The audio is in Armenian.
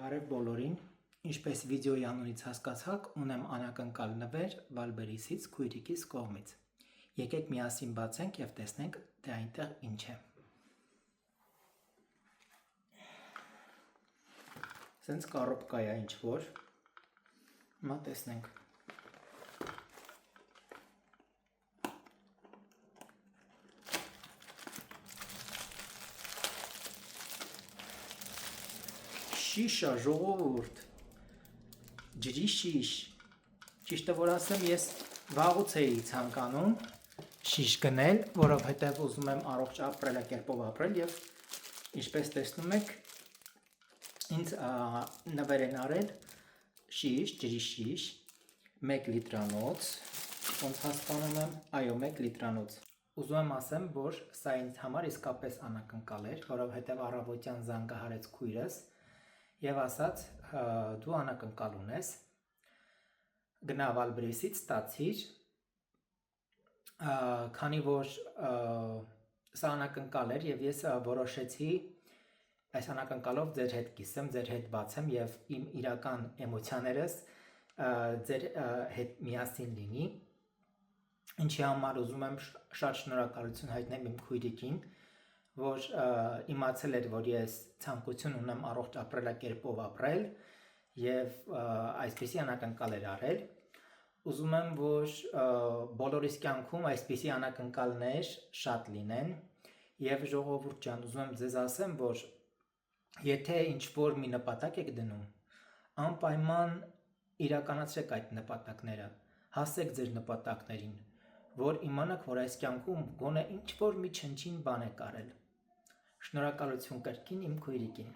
Բարև բոլորին, ինչպես վիդեոյի անունից հասկացաք, ունեմ անակնկալ նվեր Վալբերիսից քույրիկիս կողմից։ Եկեք միասին բացենք և տեսնենք, թե այնտեղ ինչ է։ Սենց կառոպկա է ինչ-որ, հիմա տեսնենք։ Շիշա, ժողովուրդ, ջրի շիշ, ճիշտը որ ասեմ, ես վաղուց էի ցանկանում շիշ գնել, որովհետև ուզում եմ առողջ ապրելակերպով ապրել և ինչպես տեսնում եք, ինձ նվեր են արել շիշ, ջրի շիշ, 1 լիտրանոց, ոնց հասկանում եմ, այո, 1 լիտրանոց։ Ուզում եմ ասեմ, որ սա ինձ համար իսկապես անակնկալ էր, որովհետև առավոտյան զանգահարեց քույրս և ասաց, դու անակնկալ ունես, գնա Վալբերիսից ստացիր, քանի որ սա անակնկալ էր և ես որոշեցի այս անակնկալով ձեր հետ կիսեմ, ձեր հետ բացեմ և իմ իրական էմոցիաներս ձեր հետ միասին լինի, ինչի համար ուզում եմ շատ շնորհակալություն հայտնել իմ քույրիկին, որ իմացել էր, որ ես ցանկություն ունեմ առողջ ապրելակերպով ապրել և այսպիսի անակնկալ էր արել։ Ուզում եմ, որ բոլորիս կյանքում այսպիսի անակնկալներ շատ լինեն և ժողովուրդ ջան, ուզում եմ ձեզ ասեմ, որ եթե ինչ-որ մի նպատակ եք դնում, անպայման իրականացրեք այդ նպատակները, հասեք ձեր նպատակներին, որ իմանաք, որ այս կյանքում գոնե ինչ-որ մի չնչին բան եք արել։ Շնորհակալություն կրկին իմ քույրիկին։